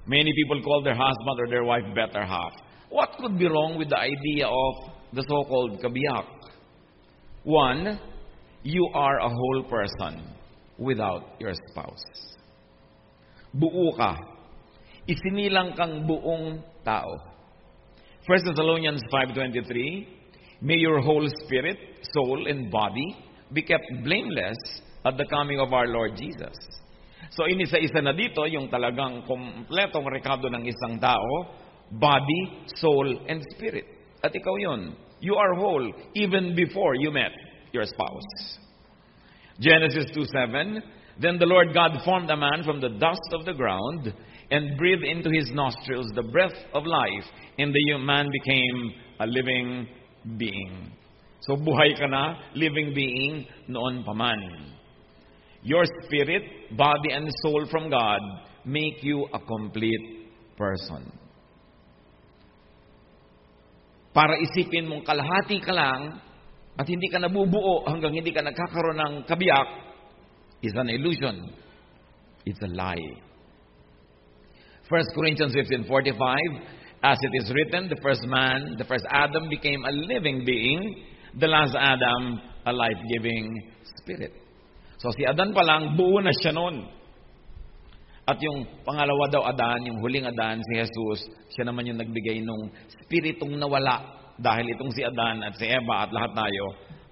Many people call their husband or their wife better half. What could be wrong with the idea of the so-called kabiyak? One, you are a whole person without your spouse. Buo ka. Isinilang kang buong tao. 1 Thessalonians 5:23, may your whole spirit, soul, and body be kept blameless at the coming of our Lord Jesus. So inisa-isa na dito yung talagang kompletong rekado ng isang tao, body, soul, and spirit. At ikaw yun. You are whole even before you met your spouse. Genesis 2:7, then the Lord God formed a man from the dust of the ground and breathed into his nostrils the breath of life, and the man became a living being. So buhay ka na, living being, noon pa man. Your spirit, body, and soul from God make you a complete person. Para isipin mong kalahati ka lang at hindi ka nabubuo hanggang hindi ka nagkakaroon ng kabiyak is an illusion. It's a lie. 1 Corinthians 15:45, as it is written, the first man, the first Adam became a living being, the last Adam a life-giving spirit. So si Adan pa lang, buo na siya noon. At yung pangalawa daw Adan, yung huling Adan, si Jesus, siya naman yung nagbigay nung spiritong nawala. Dahil itong si Adan at si Eva at lahat tayo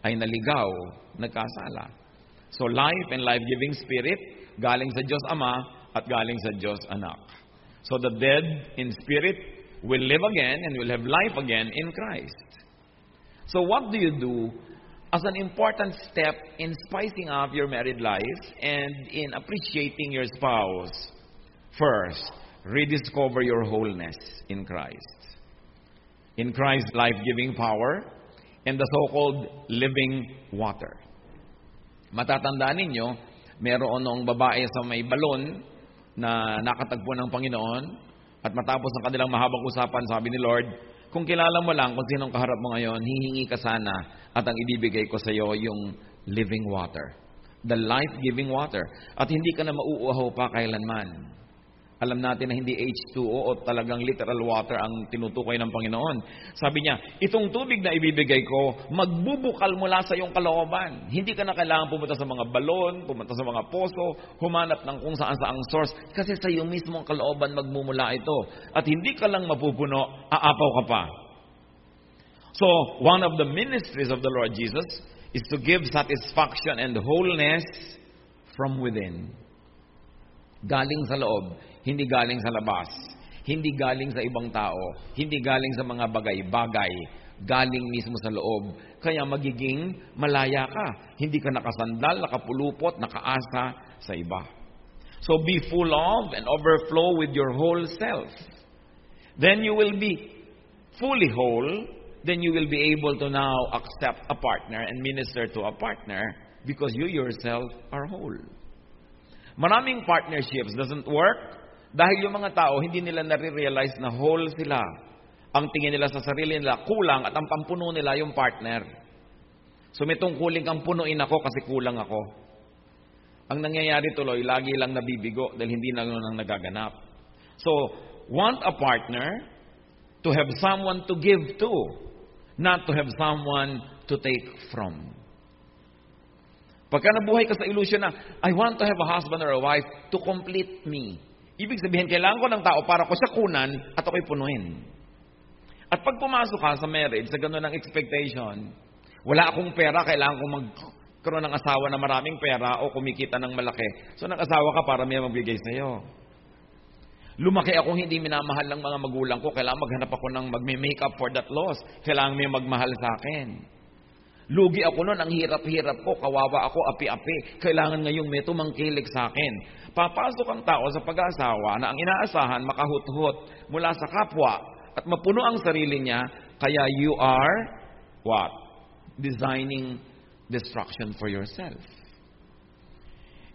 ay naligaw, nagkasala. So life and life-giving spirit, galing sa Diyos Ama at galing sa Diyos Anak. So the dead in spirit will live again and will have life again in Christ. So what do you do as an important step in spicing up your married life and in appreciating your spouse? First, rediscover your wholeness in Christ. In Christ's life-giving power and the so-called living water. Matatandaan ninyo, meron ng babae sa may balon na nakatagpo ng Panginoon at matapos ng kanilang mahabang usapan, sabi ni Lord, kung kilala mo lang kung sinong kaharap mo ngayon, hihingi ka sana at ang ibibigay ko sa iyo yung living water. The life-giving water. At hindi ka na mauuhaw pa kailanman. Alam natin na hindi H2O o talagang literal water ang tinutukoy ng Panginoon. Sabi niya, itong tubig na ibibigay ko, magbubukal mula sa iyong kalooban. Hindi ka na kailangan pumunta sa mga balon, pumunta sa mga poso, humanap ng kung saan-saang source. Kasi sa iyong mismong kalooban magmumula ito. At hindi ka lang mapupuno, aapaw ka pa. So, one of the ministries of the Lord Jesus is to give satisfaction and wholeness from within. Galing sa loob, hindi galing sa labas. Hindi galing sa ibang tao. Hindi galing sa mga bagay-bagay. Galing mismo sa loob. Kaya magiging malaya ka. Hindi ka nakasandal, nakapulupot, nakaasa sa iba. So be full of and overflow with your whole self. Then you will be fully whole. Then you will be able to now accept a partner and minister to a partner because you yourself are whole. Maraming partnerships doesn't work dahil yung mga tao hindi nila nare-realize na whole sila. Ang tingin nila sa sarili nila kulang at ang pampuno nila yung partner. So may tungkuling kang punuin ako kasi kulang ako. Ang nangyayari tuloy, lagi lang nabibigo dahil hindi na nang nagaganap. So, want a partner to have someone to give to, not to have someone to take from. Pagka nabuhay ka sa illusion na, I want to have a husband or a wife to complete me. Ibig sabihin, kailangan ko ng tao para ko siya kunan at ako'y punuin. At pag pumasok ka sa marriage, sa gano'n ng expectation, wala akong pera, kailangan kong magkaroon ng asawa na maraming pera o kumikita ng malaki. So nag-asawa ka para may magbigay sa'yo. Lumaki akong hindi minamahal ng mga magulang ko, kailangan maghanap ako ng magme-make up for that loss. Kailangan may magmahal sa akin. Lugi ako noon, ang hirap-hirap ko, kawawa ako, api-api. Kailangan ngayong may tumangkilik sa akin. Papasok ang tao sa pag-aasawa na ang inaasahan makahut-hut mula sa kapwa at mapuno ang sarili niya, kaya you are, what? Designing destruction for yourself.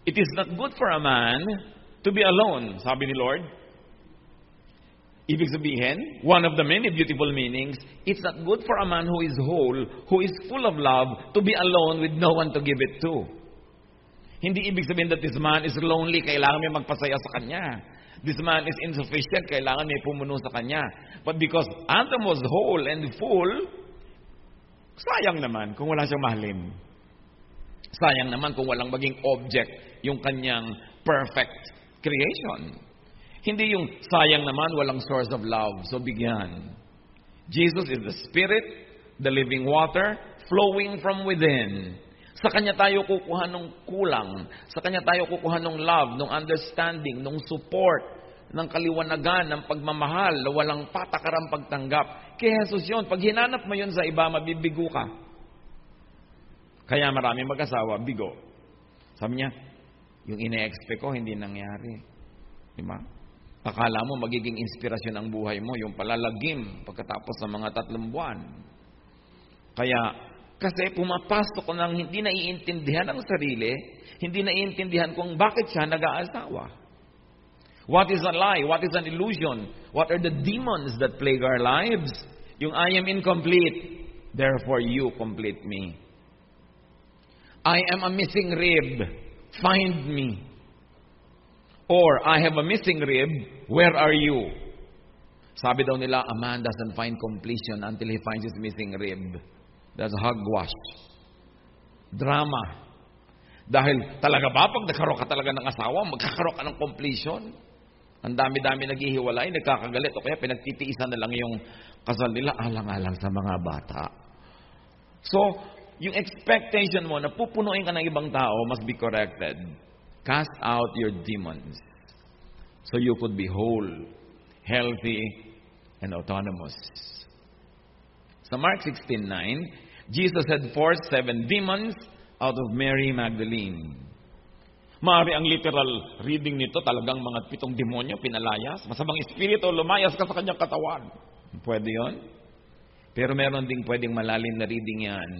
It is not good for a man to be alone, sabi ni Lord. Ibig sabihin, one of the many beautiful meanings, it's not good for a man who is whole, who is full of love, to be alone with no one to give it to. Hindi ibig sabihin that this man is lonely, kailangan may magpasaya sa kanya. This man is insufficient, kailangan may pumuno sa kanya. But because Adam was whole and full, sayang naman kung wala siyang mahalin. Sayang naman kung walang maging object yung kanyang perfect creation. Hindi yung sayang naman walang source of love. So bigyan. Jesus is the Spirit, the living water, flowing from within. Sa Kanya tayo kukuha ng kulang. Sa Kanya tayo kukuha ng love, ng understanding, ng support, ng kaliwanagan, ng pagmamahal, na walang patakarang pagtanggap. Kay Jesus yun. Pag hinanap mo yun sa iba, mabibigo ka. Kaya maraming mag-asawa, bigo. Sabi niya, yung ine-expect ko, hindi nangyari. Diba? Akala mo magiging inspirasyon ang buhay mo, yung palalagim pagkatapos ng mga 3 buwan. Kaya, kasi pumapasok ko nang hindi naiintindihan ang sarili, hindi naiintindihan kung bakit siya nag-aasawa. What is a lie? What is an illusion? What are the demons that plague our lives? Yung I am incomplete, therefore you complete me. I am a missing rib, find me. Or, I have a missing rib, where are you? Sabi daw nila, a man doesn't find completion until he finds his missing rib. That's hogwash. Drama. Dahil talaga ba, pag nagkaroon ka talaga ng asawa, magkakaroon ka ng completion? Ang dami-dami naghihiwalay, nagkakagalit, o kaya pinagtitiisan na lang yung kasal nila, alang-alang sa mga bata. So, yung expectation mo na pupunuin ka ng ibang tao must be corrected. Cast out your demons so you could be whole, healthy, and autonomous. Sa Mark 16:9, Jesus had forced 7 demons out of Mary Magdalene. Maaari ang literal reading nito, talagang mga 7 demonyo pinalayas. Masamang espiritu, lumayas ka sa kanyang katawan. Pwede yon. Pero meron ding pwedeng malalim na reading yan.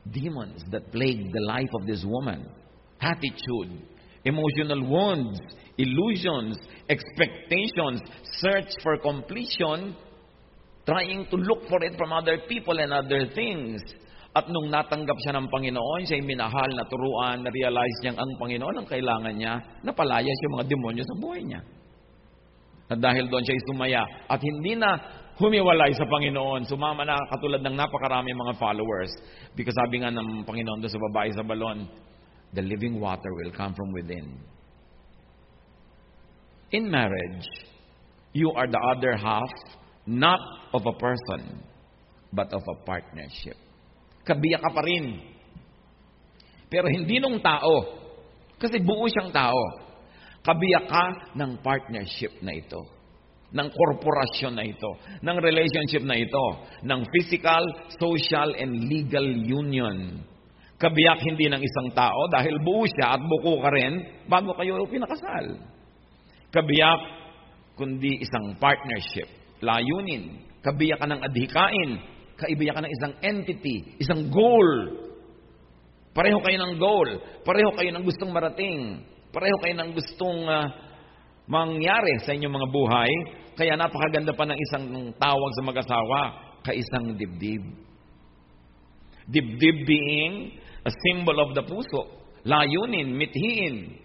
Demons that plague the life of this woman. Attitude, emotional wounds, illusions, expectations, search for completion, trying to look for it from other people and other things. At nung natanggap siya ng Panginoon, siya'y minahal, naturuan, na-realize niyang ang Panginoon ang kailangan niya, napalayas yung mga demonyo sa buhay niya. At dahil doon siya'y sumaya, at hindi na humiwalay sa Panginoon, sumama na katulad ng napakarami mga followers. Because sabi nga ng Panginoon doon sa babae sa balon, the living water will come from within. In marriage, you are the other half, not of a person, but of a partnership. Kabiyak ka pa rin. Pero hindi nung tao. Kasi buo siyang tao. Kabiyak ka ng partnership na ito. Ng korporasyon na ito. Ng relationship na ito. Ng physical, social, and legal union. Kabiyak hindi ng isang tao dahil buo siya at buko ka rin bago kayo pinakasal. Kabiyak kundi isang partnership. Layunin. Kabiyak ka ng adhikain. Kaibiyak ka ng isang entity, isang goal. Pareho kayo ng goal. Pareho kayo ng gustong marating. Pareho kayo ng gustong mangyari sa inyong mga buhay. Kaya napakaganda pa ng isang tawag sa mag-asawa, kaisang dibdib. Dibdib being a symbol of the puso. Layunin, mithiin,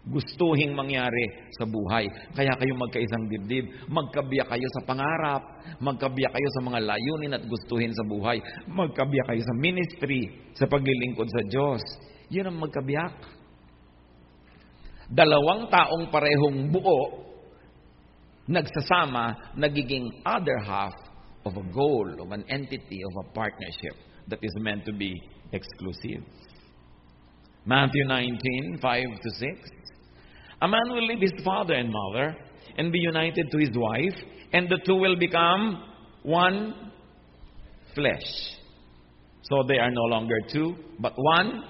gustuhing mangyari sa buhay. Kaya kayo magkaisang dibdib. Magkabiyak kayo sa pangarap. Magkabiyak kayo sa mga layunin at gustuhin sa buhay. Magkabiyak kayo sa ministry, sa paglilingkod sa Diyos. Yun ang magkabiyak. Dalawang taong parehong buo, nagsasama, nagiging other half of a goal, of an entity, of a partnership that is meant to be exclusive. Matthew 19:5-6. A man will leave his father and mother and be united to his wife, and the two will become one flesh. So they are no longer two, but one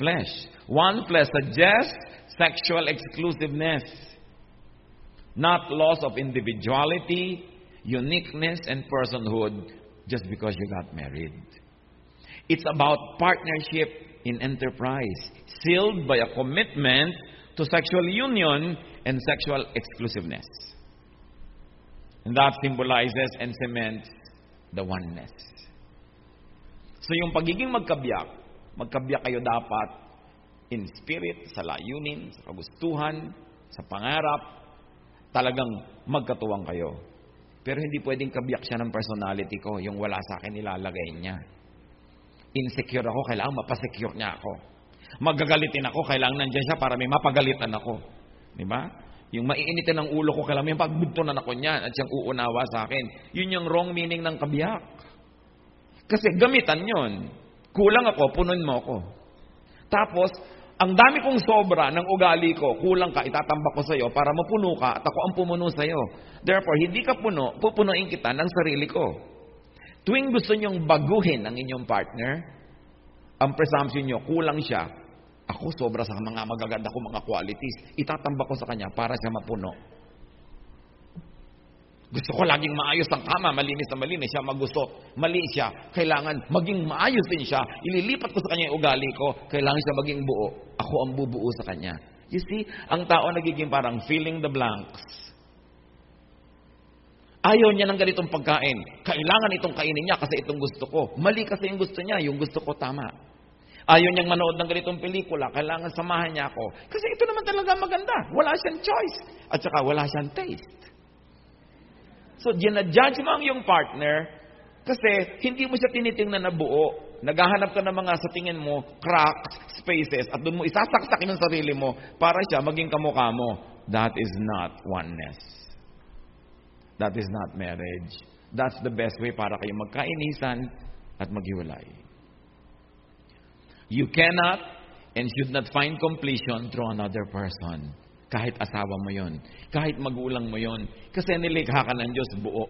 flesh. One flesh suggests sexual exclusiveness, not loss of individuality, uniqueness, and personhood just because you got married. It's about partnership in enterprise, sealed by a commitment to sexual union and sexual exclusiveness. And that symbolizes and cements the oneness. So yung pagiging magkabiyak kayo dapat in spirit, sa layunin, sa kagustuhan, Sa pangarap, talagang magkatuwang kayo. Pero hindi pwedeng kabiyak siya ng personality ko, yung wala sa akin ilalagay niya. Insecure ako, kailangan mapasecure niya ako. Magagalitin ako, kailangan nandiyan siya para may mapagalitan ako. Di ba? Yung maiinitin ng ulo ko, kailangan may pagbuntunan ako niyan at siyang uunawa sa akin. Yun yung wrong meaning ng kabiyak. Kasi gamitan yun. Kulang ako, punuin mo ako. Tapos, ang dami kong sobra ng ugali ko, kulang ka, itatambak ko sa'yo para mapuno ka at ako ang pumuno sa'yo. Therefore, hindi ka puno, pupunuin kita ng sarili ko. Tuwing gusto nyong baguhin ang inyong partner, ang presumption nyo, kulang siya, ako sobra sa mga magaganda ko mga qualities, itatambak ko sa kanya para siya mapuno. Gusto ko laging maayos ang kama, malinis na malinis, siya magusto, mali siya, kailangan maging maayos din siya, ililipat ko sa kanya yung ugali ko, kailangan siya maging buo, ako ang bubuo sa kanya. You see, ang tao nagiging parang filling the blanks. Ayaw niya ng ganitong pagkain, kailangan itong kainin niya kasi itong gusto ko. Mali kasi yung gusto niya, yung gusto ko tama. Ayaw niyang manood ng ganitong pelikula, kailangan samahan niya ako. Kasi ito naman talaga maganda, wala siyang choice, at saka wala siyang taste. So, ginajudge mo ang iyong partner kasi hindi mo siya tinitingnan na buo. Naghahanap ka ng mga sa tingin mo, cracks, spaces, at doon mo isasaksakin ang sarili mo para siya maging kamukha mo. That is not oneness. That is not marriage. That's the best way para kayo magkainisan at maghiwalay. You cannot and should not find completion through another person. Kahit asawa mo yon, kahit magulang mo yon, kasi nilikha ka ng Diyos buo.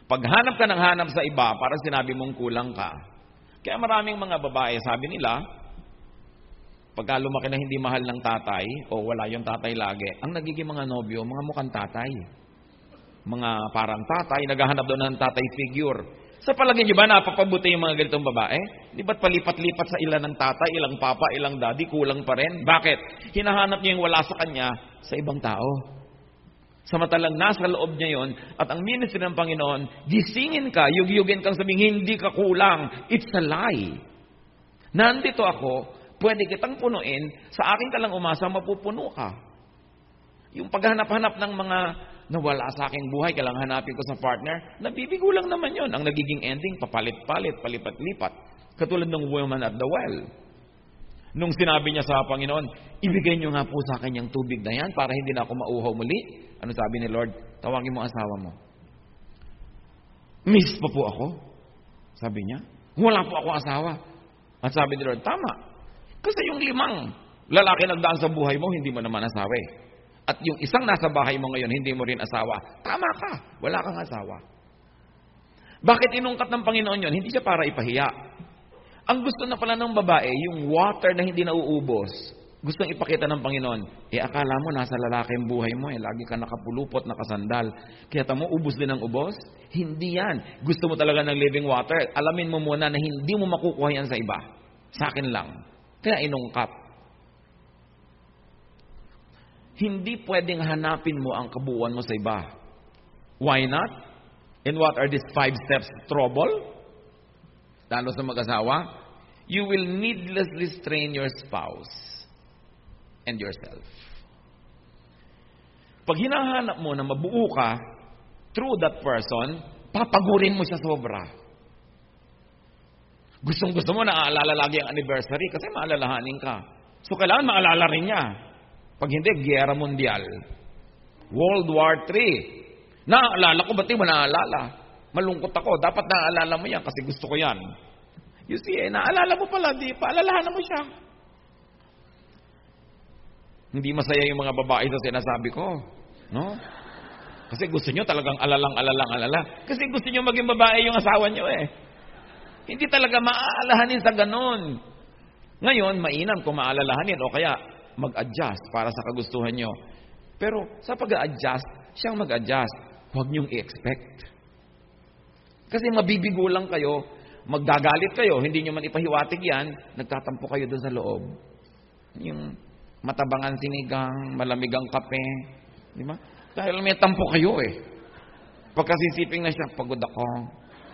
Paghanap ka ng hanap sa iba, para sinabi mong kulang ka. Kaya maraming mga babae, sabi nila, pagka lumaki na hindi mahal ng tatay, o wala yung tatay lagi, ang nagiging mga nobyo, mga mukhang tatay. Mga parang tatay, naghahanap doon ng tatay figure. Sa palagay niyo ba, napapabuti yung mga ganitong babae? Di ba't palipat-lipat sa ilan ng tatay, ilang papa, ilang daddy, kulang pa rin? Bakit? Hinahanap niya yung wala sa kanya sa ibang tao. Samantalang nasa loob niya yon, at ang ministry ng Panginoon, gisingin ka, yugyugin kang sabing, hindi ka kulang. It's a lie. Nandito ako, pwede kitang punuin, sa akin ka lang umasa, mapupuno ka. Yung paghanap-hanap ng mga nawala sa aking buhay, kailangan hanapin ko sa partner, nabibigo lang naman yon. Ang nagiging ending, papalit-palit, palipat-lipat. Katulad ng woman at the well. Nung sinabi niya sa Panginoon, ibigay niyo nga po sa akin yung tubig na yan para hindi na ako mauhaw muli. Ano sabi ni Lord? Tawagin mo asawa mo. Miss pa po ako? Sabi niya. Wala po ako asawa. At sabi ni Lord, tama. Kasi yung 5 lalaki nagdaan sa buhay mo, hindi mo naman asawa eh. At yung isang nasa bahay mo ngayon, hindi mo rin asawa. Tama ka, wala kang asawa. Bakit inungkat ng Panginoon yon? Hindi siya para ipahiya. Ang gusto na pala ng babae, yung water na hindi nauubos, gustong ipakita ng Panginoon, akala mo nasa lalaki ang buhay mo, lagi ka nakapulupot, nakasandal. Kaya tamo, ubos din ang ubos? Hindi yan. Gusto mo talaga ng living water, alamin mo muna na hindi mo makukuha yan sa iba. Sa akin lang. Kaya inungkat. Hindi pwedeng hanapin mo ang kabuuan mo sa iba. Why not? And what are these 5 steps? Trouble? Lalo sa mag-asawa? You will needlessly strain your spouse and yourself. Pag hinahanap mo na mabuo ka through that person, papagurin mo siya sobra. Gustong-gusto mo na aalala lagi ang anniversary kasi maalalahanin ka. So kailangan maalala rin niya. Pag hindi, Giyera Mundial. World War III. Naaalala ko, ba't di mo naaalala? Malungkot ako. Dapat naaalala mo yan kasi gusto ko yan. You see, naaalala mo pala, di paalalahan mo siya. Hindi masaya yung mga babae sa sinasabi ko. No? Kasi gusto nyo talagang alala. Kasi gusto nyo maging babae yung asawa nyo eh. Hindi talaga maaalahanin sa ganun. Ngayon, mainam kung maalalahanin o kaya mag-adjust para sa kagustuhan nyo. Pero sa pag-a-adjust, siyang mag-adjust. Huwag nyong i-expect. Kasi mabibigo lang kayo, magdagalit kayo, hindi nyo man ipahiwatig yan, nagtatampo kayo doon sa loob. Yung matabangan sinigang, malamigang kape. Di ba? Dahil may tampo kayo eh. Pagkasisiping na siya, pagod ako.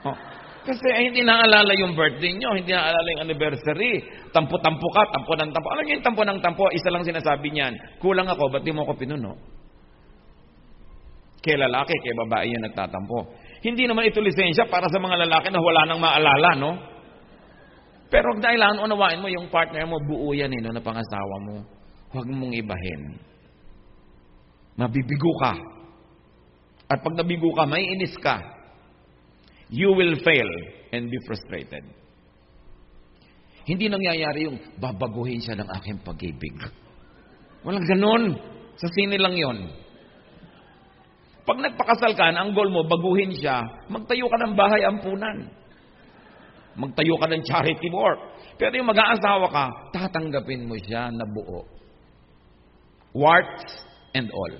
Oh. Kasi hindi naalala yung birthday nyo, hindi naalala yung anniversary. Tampo-tampo ka, tampo ng tampo. Alam niyo yung tampo ng tampo, isa lang sinasabi niyan, kulang ako, ba't di mo ako pinuno? Kay lalaki, kay babae yung nagtatampo. Hindi naman ito lisensya para sa mga lalaki na wala nang maalala, no? Pero dahil unawain mo yung partner mo, buo yan no, na pangasawa mo. Huwag mong ibahin. Mabibigo ka. At pag nabigo ka, may inis ka. You will fail and be frustrated. Hindi nangyayari yung babaguhin siya ng aking pag-ibig. Walang ganun. Sa sine lang yon. Pag nagpakasal ka, ang goal mo, baguhin siya, magtayo ka ng bahay ampunan. Magtayo ka ng charity work. Pero yung mag-aasawa ka, tatanggapin mo siya na buo. Warts and all.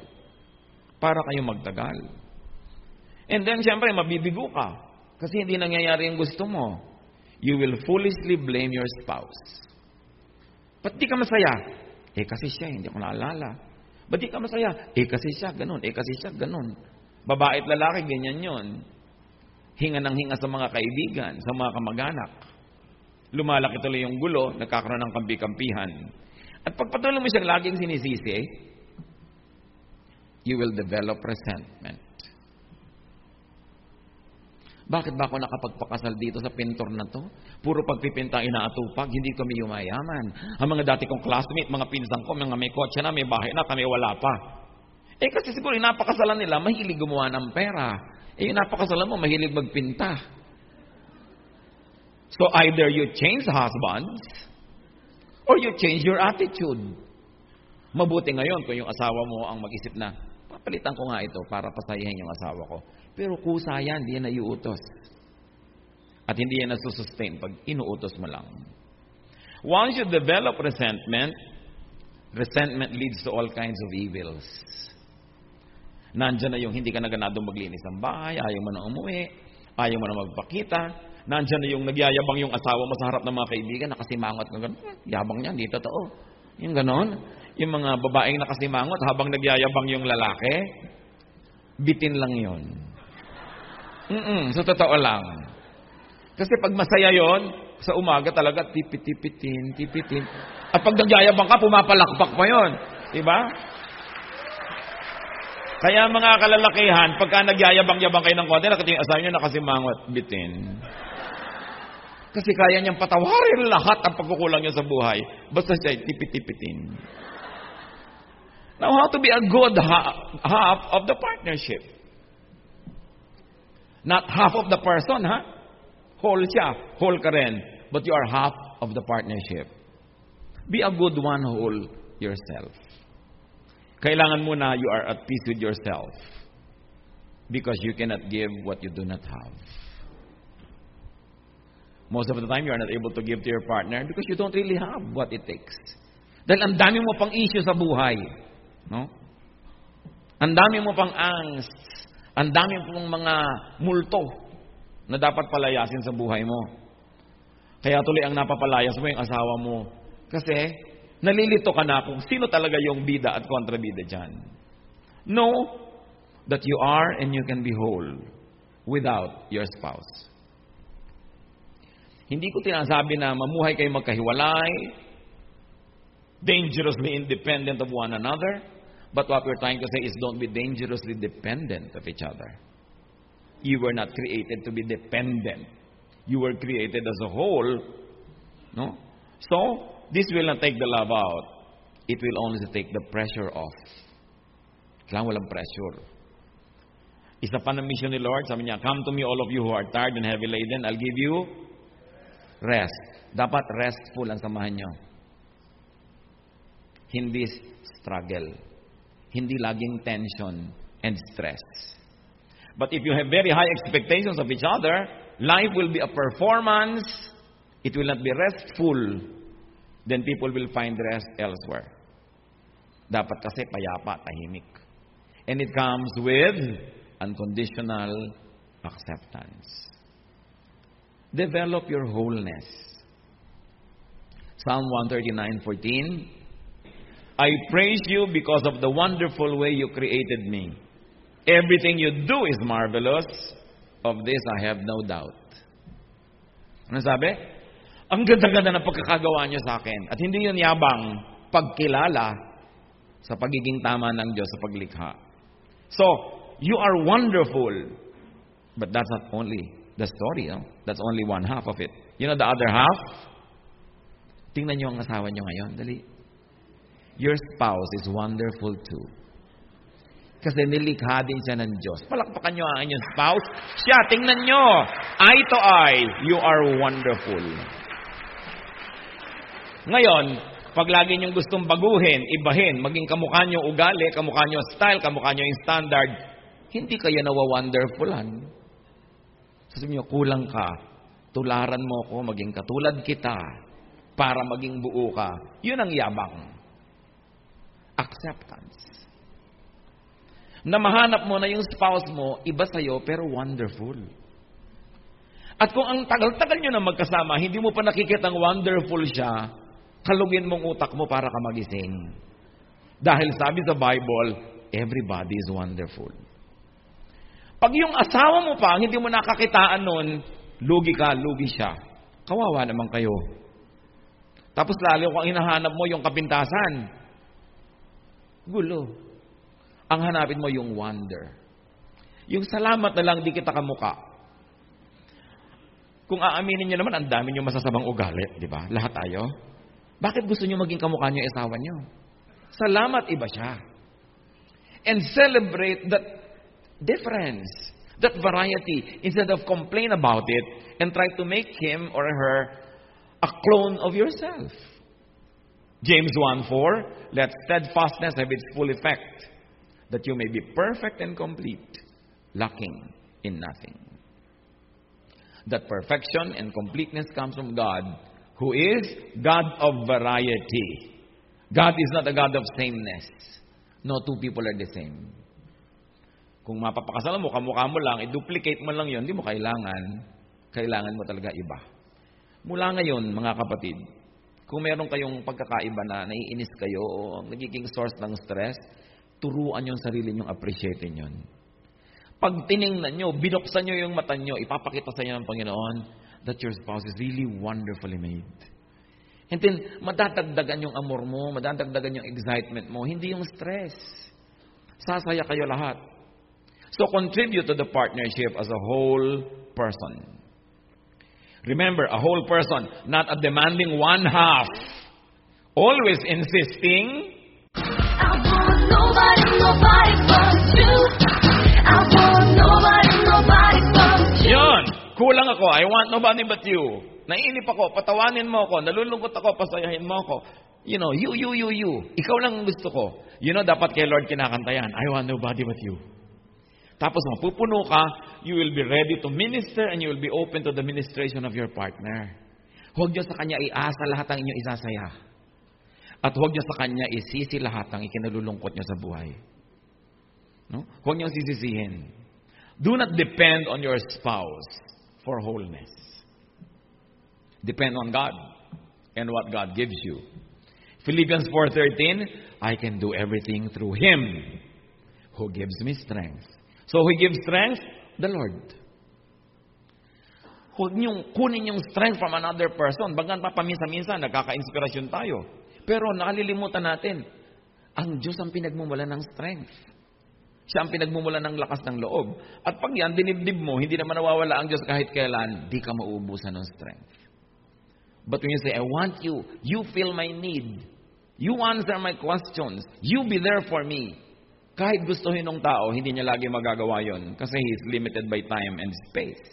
Para kayo magtagal. And then, siyempre, mabibigo ka. Kasi hindi nangyayari yung gusto mo. You will foolishly blame your spouse. Ba't di ka masaya? Kasi siya, hindi ko naalala. Ba't di ka masaya? Kasi siya, ganun. Kasi siya, ganun. Babae at lalaki, ganyan yon. Hinga ng hinga sa mga kaibigan, sa mga kamag-anak. Lumalaki tuloy yung gulo, nagkakaroon ng kampi-kampihan. At pagpatuloy mo siyang laging sinisisi, you will develop resentment. Bakit ba ako nakapagpakasal dito sa pintor na to? Puro pagpipinta inaatupag, hindi kami yumayaman. Ang mga dati kong classmate, mga pinsan ko, mga may kotse na, may bahay na, kami wala pa. Kasi siguro yung napakasalan nila, mahilig gumawa ng pera. Yung napakasalan mo, mahilig magpinta. So either you change husbands, or you change your attitude. Mabuti ngayon kung yung asawa mo ang mag-isip na, papalitan ko nga ito para pasayahin yung asawa ko. Pero kusa yan, hindi yan naiutos. At hindi yan nasusustain pag inuutos mo lang. Once you develop resentment leads to all kinds of evils. Nandiyan na yung hindi ka na ganadong maglinis ng bahay, ayaw mo na umuwi, ayaw mo na magpakita. Nandiyan na yung nagyayabang yung asawa mo sa harap ng mga kaibigan, nakasimangot ka gano'n. Yabang niyan, di totoo. Yung gano'n. Yung mga babaeng nakasimangot habang nagyayabang yung lalaki, bitin lang yon. Sa totoo lang. Kasi pag masaya yon, sa umaga talaga tipit-tipitin. At pag nagyayabang ka, pumapalakpak pa yon. Diba? Kaya mga kalalakihan, pagka nagyayabang-yabang kayo ng konti, nakating asawa nyo nakasimangot, bitin. Kasi kaya niyang patawarin lahat ang pagkukulang niya sa buhay. Basta siya tipit-tipitin. Now, how to be a good half of the partnership? Not half of the person, ha? Whole siya, whole ka rin. But you are half of the partnership. Be a good one whole yourself. Kailangan muna you are at peace with yourself. Because you cannot give what you do not have. Most of the time, you are not able to give to your partner because you don't really have what it takes. Dahil ang dami mo pang issue sa buhay. No? Ang dami mo pang angst. Ang dami pong mga multo na dapat palayasin sa buhay mo. Kaya tuloy ang napapalayas mo yung asawa mo. Kasi nalilito ka na kung sino talaga yung bida at kontrabida dyan. Know that you are and you can be whole without your spouse. Hindi ko tinasabi na mamuhay kayo magkahiwalay, dangerously independent of one another. But what we're trying to say is don't be dangerously dependent of each other. You were not created to be dependent. You were created as a whole. No? So, this will not take the love out. It will only take the pressure off. Kailangan walang pressure. Isa pa na mission ni Lord, sabi niya, come to me all of you who are tired and heavy laden, I'll give you rest. Dapat restful ang samahan niyo. Hindi struggle. Hindi laging tension and stress. But if you have very high expectations of each other, life will be a performance. It will not be restful. Then people will find rest elsewhere. Dapat kasi payapa, tahimik. And it comes with unconditional acceptance. Develop your wholeness. Psalm 139:14. I praise you because of the wonderful way you created me. Everything you do is marvelous. Of this I have no doubt. Ano sabi? Ang ganda-ganda ng pagkakagawa niyo sa akin. At hindi yun yabang pagkilala sa pagiging tama ng Diyos sa paglikha. So, you are wonderful. But that's not only the story. No? That's only one half of it. You know the other half? Tingnan niyo ang asawa niyo ngayon. Dali. Your spouse is wonderful too. Kasi nilikha din siya ng Diyos. Palakpakan niyo ang inyong spouse. Siya, tingnan niyo. Eye to eye, you are wonderful. Ngayon, pag lagi niyong gustong baguhin, ibahin, maging kamukha niyo ugali, kamukha niyo style, kamukha niyo yung standard, hindi kayo nawa-wonderfulan. Sasabihin niyo, kulang ka. Tularan mo ko, maging katulad kita para maging buo ka. Yun ang yabang. Acceptance. Na mahanap mo na yung spouse mo, iba sa'yo, pero wonderful. At kung ang tagal-tagal nyo na magkasama, hindi mo pa nakikita ang wonderful siya, kalugin mong utak mo para ka magising. Dahil sabi sa Bible, everybody is wonderful. Pag yung asawa mo pa, hindi mo nakakitaan nun, lugi ka, lugi siya. Kawawa naman kayo. Tapos lalo kung hinahanap mo yung kapintasan, gulo. Ang hanapin mo yung wonder. Yung salamat na lang di kita kamuka. Kung aaminin nyo naman, ang dami nyo masasabang ugali, di ba? Lahat tayo. Bakit gusto nyo maging kamukha nyo yung asawa nyo? Salamat, iba siya. And celebrate that difference, that variety, instead of complain about it and try to make him or her a clone of yourself. James 1:4, let steadfastness have its full effect, that you may be perfect and complete, lacking in nothing. That perfection and completeness comes from God, who is God of variety. God is not a God of sameness. No two people are the same. Kung mapapakasalan mo, kamukha mo lang, i-duplicate mo lang yun, hindi mo kailangan. Kailangan mo talaga iba. Mula ngayon, mga kapatid, kung meron kayong pagkakaiba na naiinis kayo o nagiging source ng stress, turuan yung sarili nyong appreciatein yun. Pag tiningnan nyo, binuksan nyo yung mata nyo, ipapakita sa inyo ng Panginoon that your spouse is really wonderfully made. And then, madadagdagan yung amor mo, madadagdagan yung excitement mo, hindi yung stress. Sasaya kayo lahat. So, contribute to the partnership as a whole person. Remember, a whole person, not a demanding one half. Always insisting, I want nobody but you. I want nobody but you. yun, kulang ako, I want nobody but you. Naiinip ako, patawanin mo ako, nalulungkot ako, pasayahin mo ako. You know, you. Ikaw lang ang gusto ko. You know, dapat kay Lord kinakanta yan, I want nobody but you. Tapos mapupuno ka, you will be ready to minister and you will be open to the ministration of your partner. Huwag niyo sa kanya iasa lahat ang inyong isasaya. At huwag niyo sa kanya isisi lahat ang ikinalulungkot niyo sa buhay. No? Huwag niyo sisisihin. Do not depend on your spouse for wholeness. Depend on God and what God gives you. Philippians 4:13, I can do everything through Him who gives me strength. So who gives strength? The Lord. Huwag niyong kunin yung strength from another person. Bagan pa paminsan-minsan, nagkaka-inspirasyon tayo. Pero nakalilimutan natin, ang Diyos ang pinagmumula ng strength. Siya ang pinagmumula ng lakas ng loob. At pag yan, dinibdib mo, hindi naman nawawala ang Diyos kahit kailan, di ka mauubusan ng strength. But when you say, I want you, you feel my need, you answer my questions, you be there for me. Kahit gustuhin ng tao, hindi niya lagi magagawa yon kasi he is limited by time and space.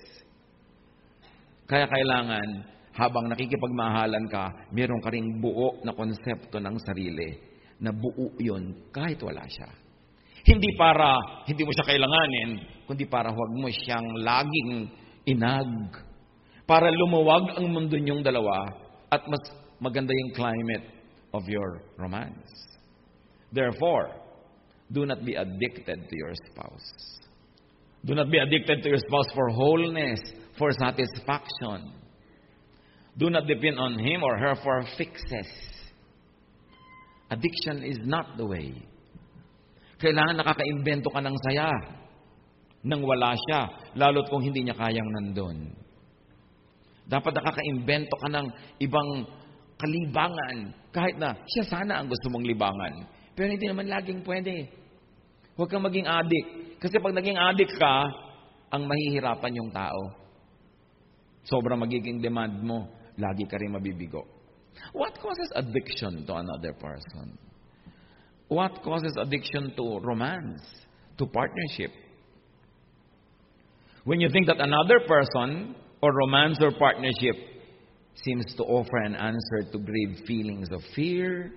Kaya kailangan, habang nakikipagmahalan ka, meron ka ring buo na konsepto ng sarili na buo yun kahit wala siya. Hindi para hindi mo siya kailanganin, kundi para huwag mo siyang laging inag. Para lumuwag ang mundo niyong dalawa at mas maganda yung climate of your romance. Therefore, do not be addicted to your spouse. Do not be addicted to your spouse for wholeness, for satisfaction. Do not depend on him or her for fixes. Addiction is not the way. Kailangan nakaka-invento ka ng saya nang wala siya, lalo't kung hindi niya kayang nandun. Dapat nakaka-imbento ka ng ibang kalibangan. Kahit na siya sana ang gusto mong libangan. Pero hindi naman laging pwede. Huwag kang maging addict. Kasi pag naging addict ka, ang mahihirapan yung tao. Sobrang magiging demand mo, lagi ka rin mabibigo. What causes addiction to another person? What causes addiction to romance, to partnership? When you think that another person or romance or partnership seems to offer an answer to grave feelings of fear,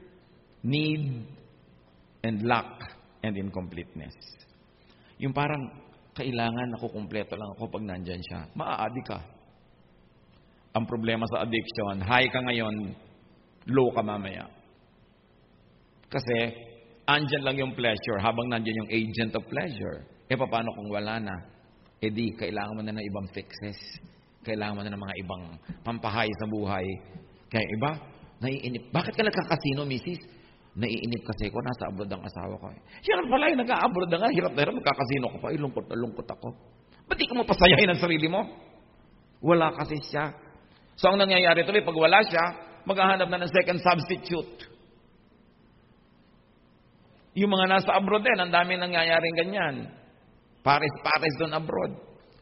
need, and lack, and incompleteness. Yung parang, kailangan ako, kumpleto lang ako pag nandyan siya. Maa-addict ka. Ang problema sa addiction, high ka ngayon, low ka mamaya. Kasi, andyan lang yung pleasure habang nandyan yung agent of pleasure. Paano kung wala na? Di, kailangan mo na ng ibang fixes. Kailangan mo na ng mga ibang pampahay sa buhay. Kaya iba, naiinip. Bakit ka nagkakasino, misis? Naiinip kasi ko, nasa abroad ang asawa ko. Yan pala yung nag-a-abroad na nga, hirap na hirap, magkakasino ko pa, lungkot na lungkot ako. Ba't di ka mo pasayahin ang sarili mo? Wala kasi siya. So ang nangyayari tuloy, pag wala siya, maghahanap na ng second substitute. Yung mga nasa abroad din, ang dami nangyayaring ganyan. Pares doon abroad.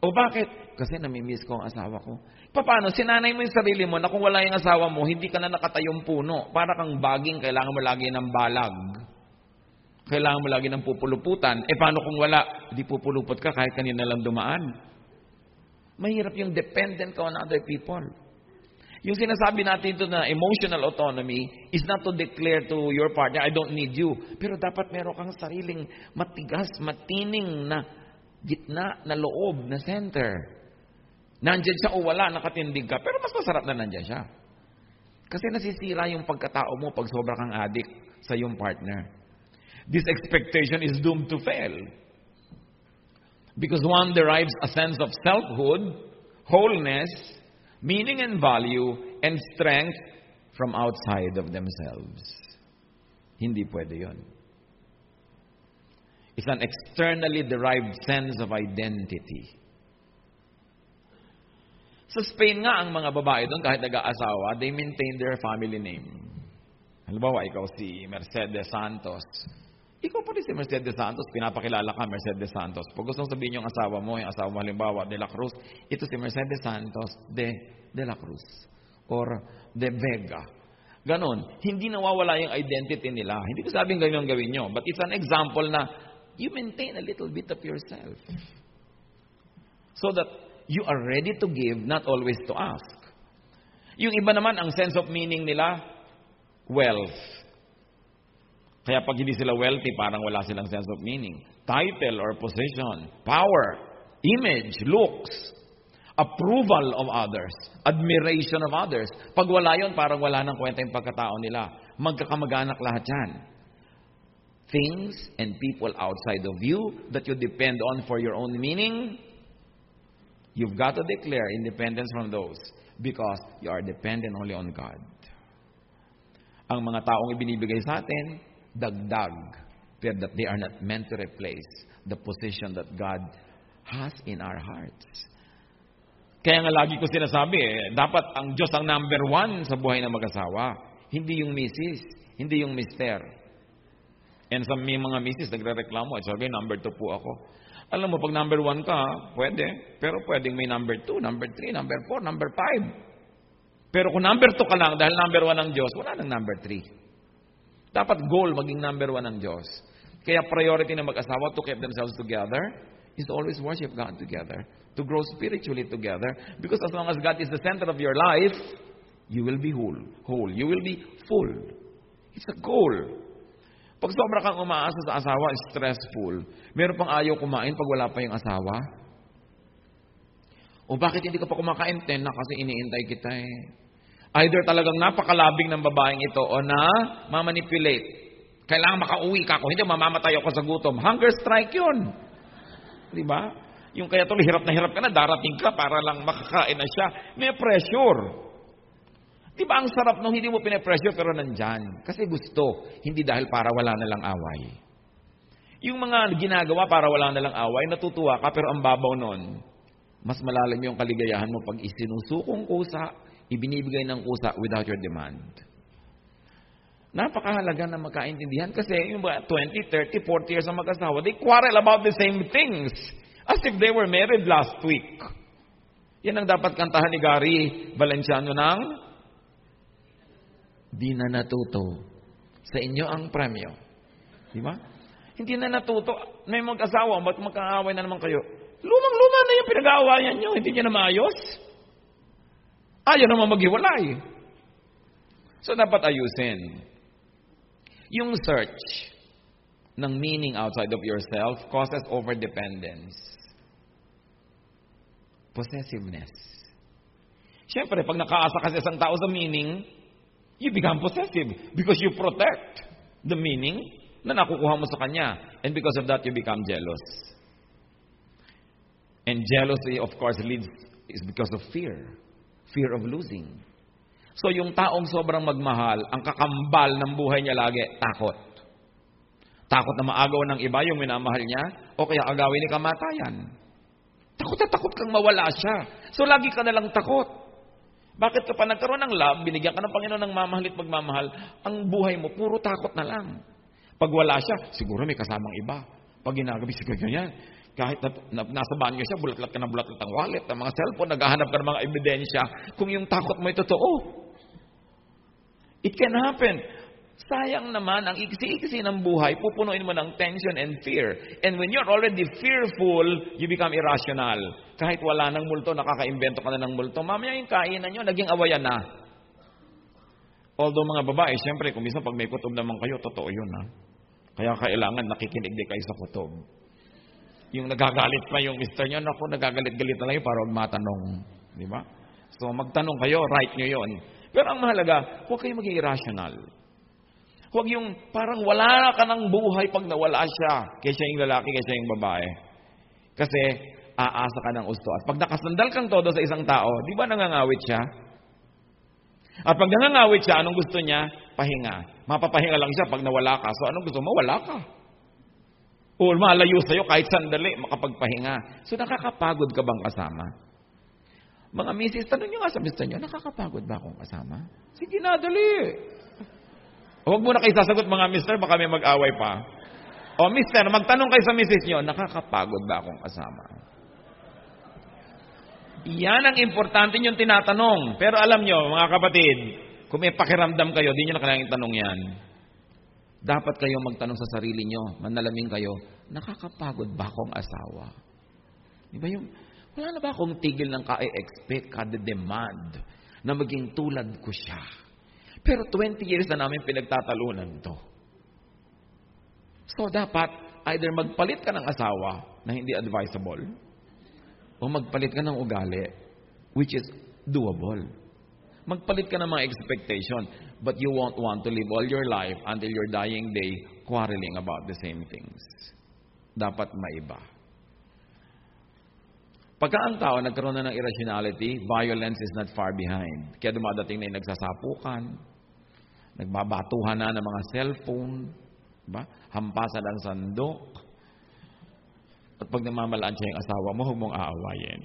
O bakit? Kasi namimiss ko ang asawa ko. Paano? Sinanay mo yung sarili mo na kung wala yung asawa mo, hindi ka na nakatayong puno. Para kang baging, kailangan mo lagi ng balag. Kailangan mo lagi ng pupuluputan. Paano kung wala? Hindi pupulupot ka kahit kanina lang dumaan. Mahirap yung dependent ka on other people. Yung sinasabi natin ito na emotional autonomy is not to declare to your partner, I don't need you. Pero dapat meron kang sariling matigas, matining na gitna, na loob, na center. Nandyan siya o wala, nakatindig ka. Pero mas masarap na nandyan siya. Kasi nasisira yung pagkatao mo pag sobra kang addict sa yung partner. This expectation is doomed to fail. Because one derives a sense of selfhood, wholeness, meaning and value, and strength from outside of themselves. Hindi pwede yun. It's an externally derived sense of identity. Sa Spain nga, ang mga babae doon, kahit nag-aasawa, they maintain their family name. Halimbawa, ikaw si Mercedes Santos. Ikaw pa rin si Mercedes Santos, pinapakilala ka, Mercedes Santos. Pag gusto sabihin yung asawa mo halimbawa, De La Cruz, ito si Mercedes Santos de La Cruz. Or De Vega. Ganon. Hindi nawawala yung identity nila. Hindi ko sabing ganyan gawin nyo. But it's an example na you maintain a little bit of yourself. So that you are ready to give, not always to ask. Yung iba naman, ang sense of meaning nila, wealth. Kaya pag hindi sila wealthy, parang wala silang sense of meaning. Title or position, power, image, looks, approval of others, admiration of others. Pag wala yun, parang wala nang kwenta yung pagkatao nila. Magkakamag-anak lahat yan. Things and people outside of you that you depend on for your own meaning, you've got to declare independence from those because you are dependent only on God. Ang mga taong ibinibigay sa atin, dagdag, pero that they are not meant to replace the position that God has in our hearts. Kaya nga lagi ko sinasabi, dapat ang Diyos ang number one sa buhay ng mag-asawa. Hindi yung misis, hindi yung mister. And sa may mga misis, nagre-reklamo, sabi, number 2 po ako. Alam mo, pag number 1 ka, pwede. Pero pwedeng may number 2, number 3, number 4, number 5. Pero kung number 2 ka lang, dahil number 1 ang Diyos, wala nang number 3. Dapat goal maging number 1 ang Diyos. Kaya priority ng mag-asawa to keep themselves together is to always worship God together. To grow spiritually together. Because as long as God is the center of your life, you will be whole. You will be full. It's a goal. Pag sobra kang umaasa sa asawa, stressful. Meron pang ayaw kumain pag wala pa yung asawa. O bakit hindi ka pa kumakain? Kasi iniintay kita eh. Either talagang napakalabing ng babaeng ito o na mamanipulate. Kailangan makauwi ka. Kung hindi, mamamatay ako sa gutom. Hunger strike yun. Diba? Yung kaya tuloy, hirap na hirap ka na, darating ka para lang makakain na siya. May pressure. Diba ang sarap nung hindi mo pinapressure pero nandyan? Kasi gusto, hindi dahil para wala na lang away. Yung mga ginagawa para wala na lang away, natutuwa ka pero ang babaw nun. Mas malalim yung kaligayahan mo pag isinusukong kusa, ibinibigay ng kusa without your demand. Napakahalaga na magkaintindihan kasi yung 20, 30, 40 years na mag-asawa, they quarrel about the same things as if they were married last week. Yan ang dapat kantahan ni Gary Valenciano ng Di na natuto. Sa inyo ang premyo. Di ba? Hindi na natuto. May mag-asawa, ba't magkaaway na naman kayo? Lumang-luma na yung pinag-aawayan nyo. Hindi nyo na maayos. Ayaw naman maghiwalay. So, dapat ayusin. Yung search ng meaning outside of yourself causes overdependence. Possessiveness. Siyempre, pag nakaasa ka sa isang tao sa meaning, you become possessive because you protect the meaning na nakukuha mo sa kanya. And because of that, you become jealous. And jealousy, of course, is because of fear. Fear of losing. So, yung taong sobrang magmahal, ang kakambal ng buhay niya lagi, takot. Takot na maagaw ng iba yung minamahal niya, o kaya agawin ni kamatayan. Takot na takot kang mawala siya. So, lagi ka nalang takot. Bakit ka pa nagkaroon ng love, binigyan ka ng Panginoon ng mamahal at pagmamahal, ang buhay mo, puro takot na lang. Pag wala siya, siguro may kasamang iba. Pag ginagabi, siguro yan. Kahit nasa banyo siya, bulatlat ka ng bulatlat ang wallet, ang mga cellphone, naghahanap ka ng mga ebidensya. Kung yung takot mo ay totoo. It can happen. Sayang naman, ang iksi-iksi ng buhay, pupunuin mo ng tension and fear. And when you're already fearful, you become irrational. Kahit wala ng multo, nakaka-invento ka na ng multo. Mamaya yung kainan nyo, naging awayan na. Although mga babae, siyempre, kung minsan pag may kutob naman kayo, totoo yun ha. Kaya kailangan nakikinig din kayo sa kutob. Yung nagagalit pa yung mister nyo, naku, nagagalit-galit na lang yun para huwag matanong. Di ba? So magtanong kayo, right nyo yun. Pero ang mahalaga, huwag kayo maging irrational. Huwag yung parang wala ka ng buhay pag nawala siya. Kaya siya yung lalaki, kaya siya yung babae. Kasi aasa ka ng gusto. At pag nakasandal kang todo sa isang tao, di ba nangangawit siya? At pag nangangawit siya, anong gusto niya? Pahinga. Mapapahinga lang siya pag nawala ka. So anong gusto mo? Wala ka. O malayo sa'yo kahit sandali, makapagpahinga. So nakakapagod ka bang kasama? Mga misis, tanong nyo nga sa mister nyo, nakakapagod ba akong kasama? Sige na, dali. Huwag mo na kayo sasagot mga mister, baka may mag-away pa. O mister, magtanong kayo sa misis nyo, nakakapagod ba akong kasama? Yan ang importante yung tinatanong. Pero alam nyo, mga kapatid, kung may pakiramdam kayo, di nyo na kailangang tanong yan. Dapat kayo magtanong sa sarili nyo, manalamin kayo, nakakapagod ba akong asawa? Di ba yung, wala na ba akong tigil ng ka-expect, ka-demand na maging tulad ko siya? Pero 20 years na namin pinagtatalunan to. So dapat, either magpalit ka ng asawa na hindi advisable, o magpalit ka ng ugali, which is doable. Magpalit ka ng mga expectation, but you won't want to live all your life until your dying day quarreling about the same things. Dapat maiba. Pagka ang tao nagkaroon na ng irrationality, violence is not far behind. Kaya dumadating na yung nagsasapukan, nagbabatuhan na ng mga cellphone, diba? Hampasan ang sandok. At pag namamalaan siya yung asawa mo, huwag mong aawayin.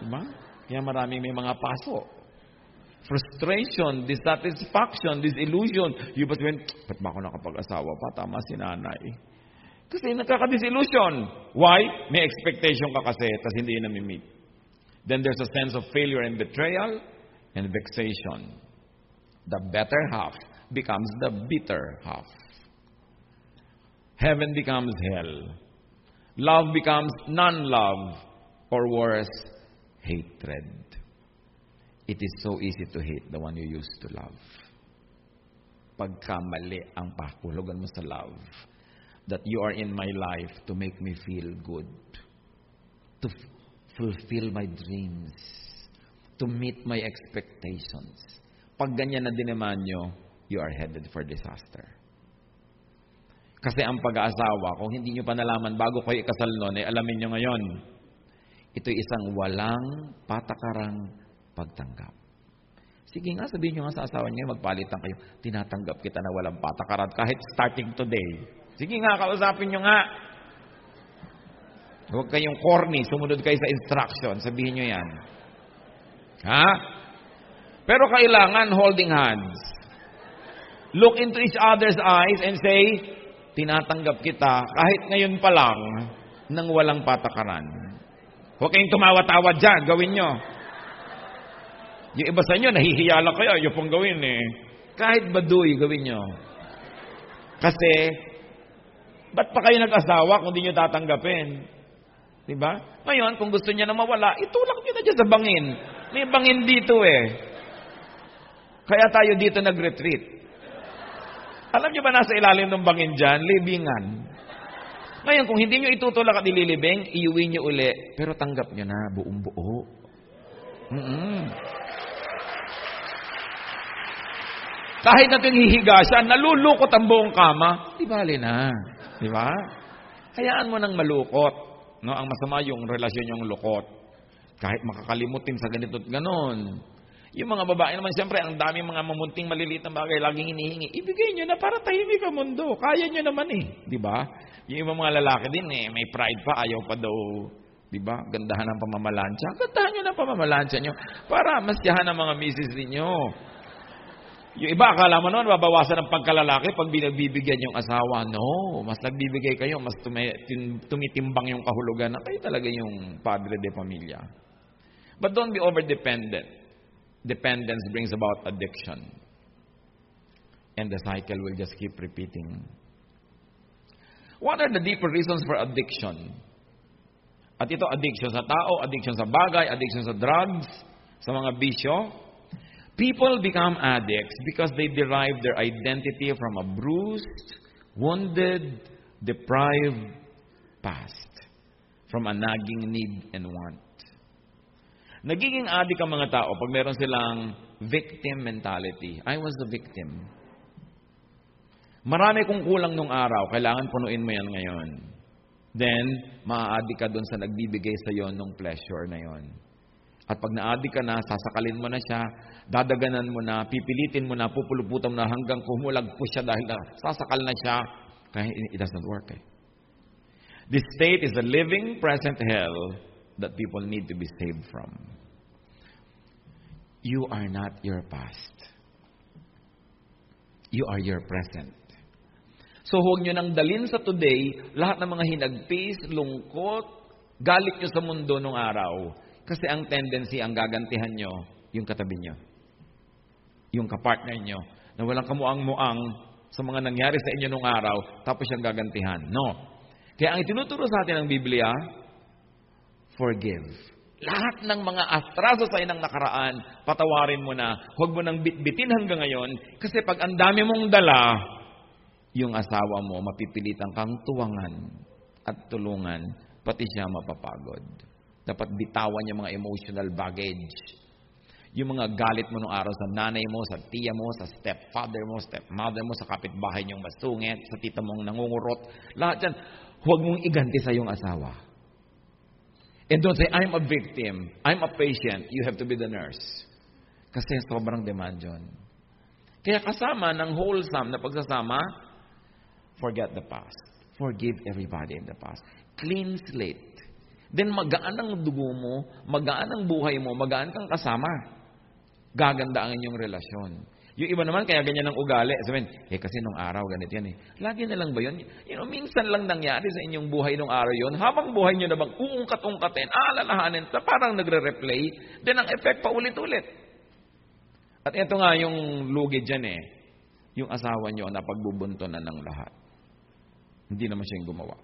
Diba? Kaya maraming may mga paso. Frustration, dissatisfaction, disillusion. Yung ba't ba ako nakapag-asawa pa? Tama si nanay. Kasi nagkaka-disillusion. Why? May expectation ka kasi, tas hindi yun nami-meet. Then there's a sense of failure and betrayal and vexation. The better half becomes the bitter half. Heaven becomes hell. Love becomes non-love, or worse, hatred. It is so easy to hate the one you used to love. Pagka mali ang pahulugan mo sa love, that you are in my life to make me feel good, to fulfill my dreams, to meet my expectations. Pag ganyan na dinaman nyo, you are headed for disaster. Kasi ang pag-aasawa, kung hindi nyo pa nalaman bago kayo ikasal noon, alamin nyo ngayon, ito'y isang walang patakarang pagtanggap. Sige nga, sabihin nyo nga sa asawa nyo, magpalitan kayo, tinatanggap kita na walang patakaran kahit starting today. Sige nga, kausapin nyo nga. Huwag kayong corny, sumunod kayo sa instruction. Sabihin nyo yan. Ha? Pero kailangan holding hands. Look into each other's eyes and say, tinatanggap kita kahit ngayon pa lang nang walang patakaran. Huwag kayong tumawa-tawa dyan, gawin nyo. Yung iba sa inyo, nahihiya lang kayo, yung pong gawin eh. Kahit baduy, gawin nyo. Kasi, ba't pa kayo nag-asawa kung di nyo tatanggapin? Diba? Ngayon, kung gusto niya na mawala, itulak nyo na dyan sa bangin. May bangin dito eh. Kaya tayo dito nag-retreat. Alam nyo ba nasa ilalim ng bangin dyan? Libingan. Ngayon, kung hindi nyo itutulak at ililibing, iuwi nyo uli. Pero tanggap nyo na, buong buo. Kahit na hihiga siya, nalulukot ang buong kama, di bali na. Di ba? Hayaan mo nang malukot. No? Ang masama yung relasyon yung lukot. Kahit makakalimutin sa ganito at ganon. Yung mga babae naman, siyempre, ang daming mga mamunting maliliit na bagay, laging hinihingi. Ibigay nyo na para tahimik ang mundo. Kaya nyo naman eh. Di ba? Yung ibang mga lalaki din eh, may pride pa, ayaw pa daw, di ba? Gandahan ang pamamalansya. Gandahan nyo ng pamamalansya nyo para masyahan ang mga misis ninyo. Yung iba, akala mo noon, babawasan ang pagkalalaki pag binagbibigyan yung asawa. No, mas nagbibigay kayo, mas tumitimbang yung kahulugan na kayo talaga yung padre de pamilya. But don't be over-dependent. Dependence brings about addiction. And the cycle will just keep repeating. What are the deeper reasons for addiction? At ito, addiction sa tao, addiction sa bagay, addiction sa drugs, sa mga bisyo. People become addicts because they derive their identity from a bruised, wounded, deprived past. From a nagging need and want. Nagiging addict ang mga tao pag meron silang victim mentality. I was the victim. Marami kong kulang nung araw. Kailangan punuin mo yan ngayon. Then, maa-addict ka dun sa nagbibigay sa iyo nung pleasure na yon. At pag na-addict ka na, sasakalin mo na siya, dadaganan mo na, pipilitin mo na, pupuluputan mo na hanggang kumulagpo siya dahil sasakal na siya. Kaya it doesn't work eh. This state is a living present hell that people need to be saved from. You are not your past. You are your present. So huwag nyo nang dalhin sa today lahat ng mga hinagpis, lungkot, galit nyo sa mundo nung araw. Kasi ang tendency, ang gagantihan nyo, yung katabi nyo. Yung kapartner nyo, na walang kamuang-muang sa mga nangyari sa inyo nung araw, tapos siyang gagantihan. No. Kaya ang itinuturo sa atin ng Biblia, forgive. Lahat ng mga atraso sa inang nakaraan, patawarin mo na. Huwag mo nang bitbitin hanggang ngayon. Kasi pag ang dami mong dala, yung asawa mo, mapipilitan kang tuwangan at tulungan, pati siya mapapagod. Dapat bitawan yung mga emotional baggage. Yung mga galit mo nung araw sa nanay mo, sa tiya mo, sa stepfather mo, stepmother mo, sa kapitbahay niyong masungit, sa tita mong nangungurot. Lahat yan, huwag mong iganti sa iyong asawa. And don't say, I'm a victim, I'm a patient, you have to be the nurse. Kasi sobrang demand yun. Kaya kasama ng wholesome na pagsasama, forget the past. Forgive everybody in the past. Clean slate. Then magaan ang dugo mo, magaan ang buhay mo, magaan kang kasama. Gaganda ang inyong relasyon. Yung iba naman, kaya ganyan ang ugali. Sabihin, kasi nung araw, ganito yan eh. Lagi na lang ba yun? Minsan lang nangyari sa inyong buhay nung araw yun. Habang buhay nyo na bang uungkat-ungkatin, aalalahanin, parang nagre-replay, then ang effect pa ulit-ulit. At ito nga yung lugi dyan eh. Yung asawa nyo na pagbubunto na ng lahat. Hindi naman siya yung gumawa.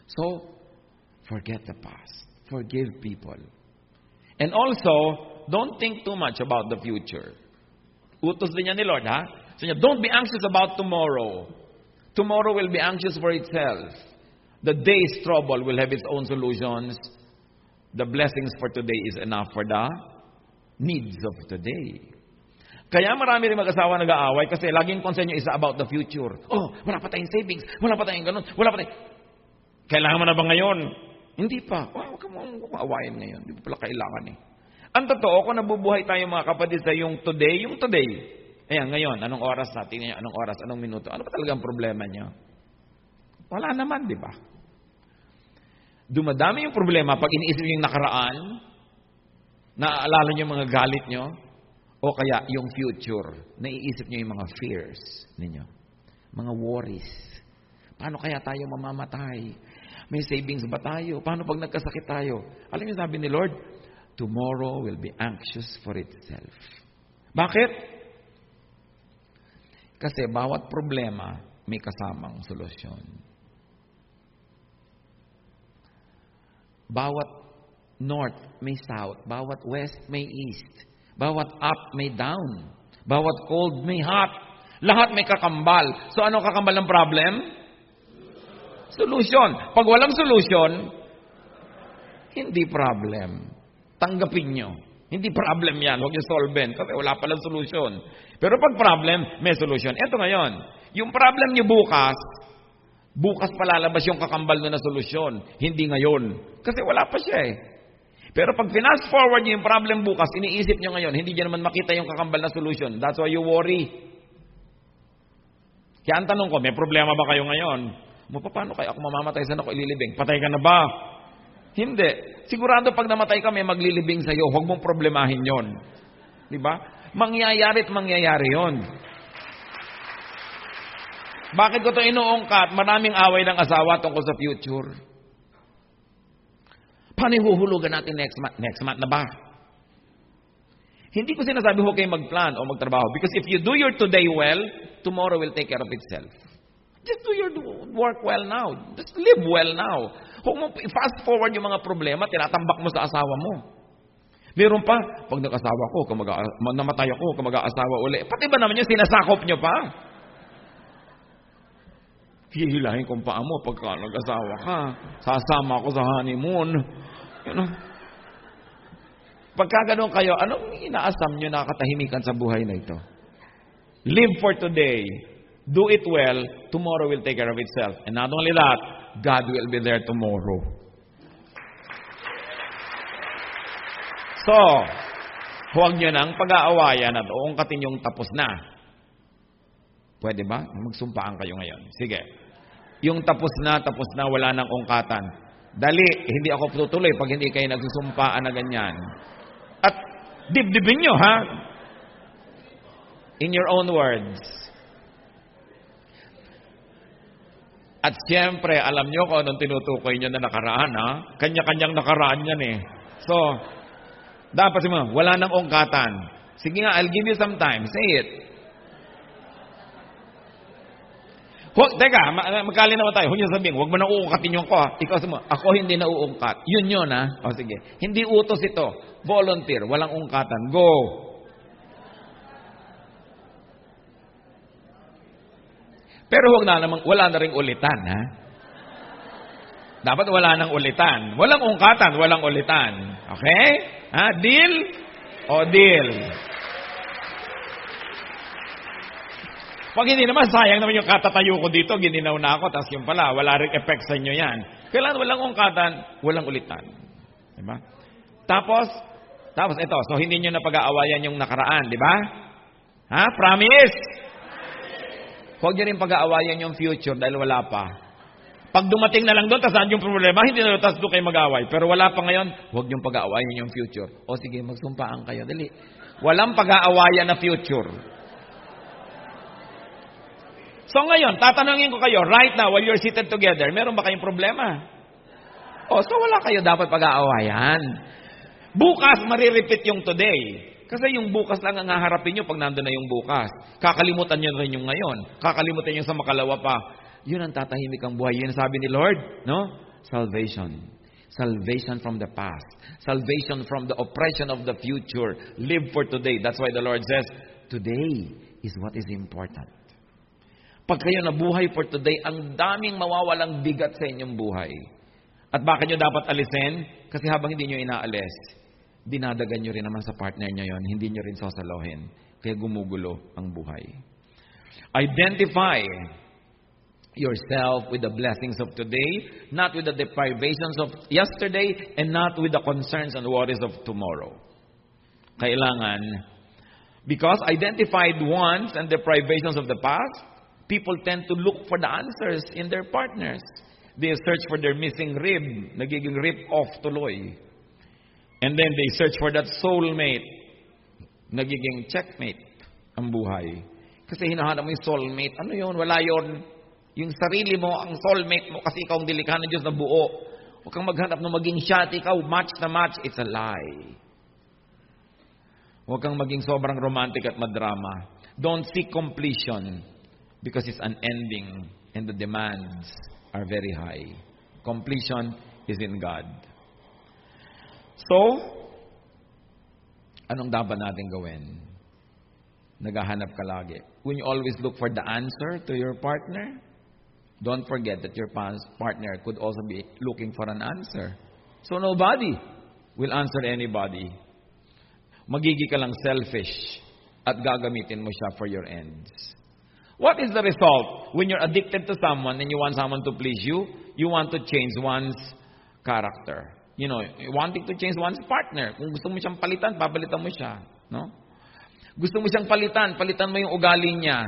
So, forget the past. Forgive people. And also, don't think too much about the future. Utos din niya ni Lord, ha? So, don't be anxious about tomorrow. Tomorrow will be anxious for itself. The day's trouble will have its own solutions. The blessings for today is enough for the needs of today. Kaya marami rin mag-asawa nag-aaway kasi laging concern nyo isa about the future. Oh, wala pa tayong savings. Wala pa tayong ganun. Wala pa tayong... Kailangan mo na ba ngayon? Hindi pa. Huwag ka mong aawayin ngayon. Hindi pa pala kailangan eh. Ang totoo, kung nabubuhay tayo mga kapatid sa yung today. Ayan, ngayon, anong oras natin? Anong oras? Anong minuto? Ano ba talagang problema niyo? Wala naman, di ba? dumadami yung problema pag iniisip niyo yung nakaraan, naaalala niyo yung mga galit niyo, o kaya yung future, naiisip niyo yung mga fears ninyo, mga worries. Paano kaya tayo mamamatay? May savings ba tayo? Paano pag nagkasakit tayo? Alam niyo sabi ni Lord, tomorrow will be anxious for itself. Bakit? Kasi bawat problema may kasamang solusyon. Bawat north may south, bawat west may east, bawat up may down, bawat cold may hot. Lahat may kakambal. So ano kakambal ng problem? Solution. Pag walang solution, hindi problem. Tanggapin nyo. Hindi problem yan. Huwag nyo solven kasi wala palang solusyon. Pero pag problem, may solution. Eto ngayon, yung problem nyo bukas palalabas yung kakambal na solusyon. Hindi ngayon. Kasi wala pa siya eh. Pero pag fast forward nyo yung problem bukas, iniisip nyo ngayon, hindi nyo naman makita yung kakambal na solution. That's why you worry. Kaya ang tanong ko, may problema ba kayo ngayon? Paano kaya ako mamamatay? Saan ako ililibing? Patay ka na ba? Hindi. Sigurado pag namatay ka, may maglilibing sa'yo. Huwag mong problemahin yon. Diba? Mangyayari't mangyayari yon. Bakit ko ito inuungkat? Maraming away ng asawa tungkol sa future. Paano ihuhulugan natin next month? Next month na ba? Hindi ko sinasabi huwag kayong mag-plan o magtrabaho. Because if you do your today well, tomorrow will take care of itself. Just do your work well now. Just live well now. Huwag mo fast forward yung mga problema, tinatambak mo sa asawa mo. Meron pa, pag nag-asawa ko, namatay ako, mag-aasawa uli. Pati ba naman yung sinasakop nyo pa? Hihilahin kong paa mo pagka nag-asawa ka. Sasama ako sa honeymoon. You know? Pagka ganun kayo, anong inaasam nyo na katahimikan sa buhay na ito? Live for today. Do it well. Tomorrow will take care of itself. And not only that, God will be there tomorrow. So, huwag nyo nang pag-aawayan at uungkatin yung tapos na. Pwede ba? Magsumpaan kayo ngayon. Sige. Yung tapos na, wala nang ungkatan. Dali, hindi ako tutuloy pag hindi kayo nagsusumpaan na ganyan. At dibdibin nyo, ha? In your own words. At siyempre, alam nyo kung anong tinutukoy nyo na nakaraan, ha? Kanya-kanyang nakaraan yan eh. So, dapat mo, wala nang ungkatan. Sige nga, I'll give you some time. Say it. Teka, magkali naman tayo. Huwag nyo sabihin, huwag mo na uungkatin yung ko. Ikaw sabi mo, ako hindi na uungkat. Yun, ha? O sige. Hindi utos ito. Volunteer. Walang ungkatan. Go. Pero wala na ring ulitan, ha? Dapat wala nang ulitan. Walang ungkatan, walang ulitan. Okay? Ha? Deal? O deal? Pag hindi naman, sayang naman yung katatayo ko dito, gininaw na ako, tapos yung pala, wala rin effect sa inyo yan. Kailangan walang ungkatan, walang ulitan. Diba? Tapos ito, so hindi nyo na pag-aawayan yung nakaraan, di ba? Ha? Promise? Huwag nyo rin pag-aawayan yung future dahil wala pa. Pag dumating na lang doon, tapos yung problema, hindi na tapos doon kayo mag-aaway. Pero wala pa ngayon, huwag nyo pag-aawayan yung future. O sige, magsumpaan kayo. Dali. Walang pag-aawayan na future. So ngayon, tatanungin ko kayo, right now, while you're seated together, meron ba kayong problema? O, so wala kayo dapat pag-aawayan. Bukas, marirepeat yung today. Kasi yung bukas lang ang haharapin nyo pag nandun na yung bukas. Kakalimutan nyo rin yung ngayon. Kakalimutan nyo sa makalawa pa. Yun ang tatahimik ang buhay. Yun sabi ni Lord, no? Salvation. Salvation from the past. Salvation from the oppression of the future. Live for today. That's why the Lord says, today is what is important. Pag kayo nabuhay for today, ang daming mawawalang bigat sa inyong buhay. At bakit nyo dapat alisin? Kasi habang hindi nyo inaalis, dinadagan nyo rin naman sa partner nyo yon, hindi nyo rin sasalohin. Kaya gumugulo ang buhay. Identify yourself with the blessings of today, not with the deprivations of yesterday, and not with the concerns and worries of tomorrow. Kailangan, because identified wants and deprivations of the past, people tend to look for the answers in their partners. They search for their missing rib. Nagiging rip-off tuloy. And then they search for that soulmate. Nagiging checkmate ang buhay. Kasi hinahanap mo yung soulmate. Ano yun? Wala yun. Yung sarili mo, ang soulmate mo, kasi ikaw ang dilikha ng Diyos na buo. Huwag kang maghanap na maging siya at ikaw, match na match. It's a lie. Huwag kang maging sobrang romantic at madrama. Don't seek completion because it's unending and the demands are very high. Completion is in God. So, anong dapat natin gawin? Naghahanap ka lagi. When you always look for the answer to your partner, don't forget that your partner could also be looking for an answer. So nobody will answer anybody. Magiging ka lang selfish at gagamitin mo siya for your ends. What is the result? When you're addicted to someone and you want someone to please you, you want to change one's character. You know, wanting to change one's partner. Kung gusto mo siyang palitan, papalitan mo siya. No? Gusto mo siyang palitan mo yung ugali niya.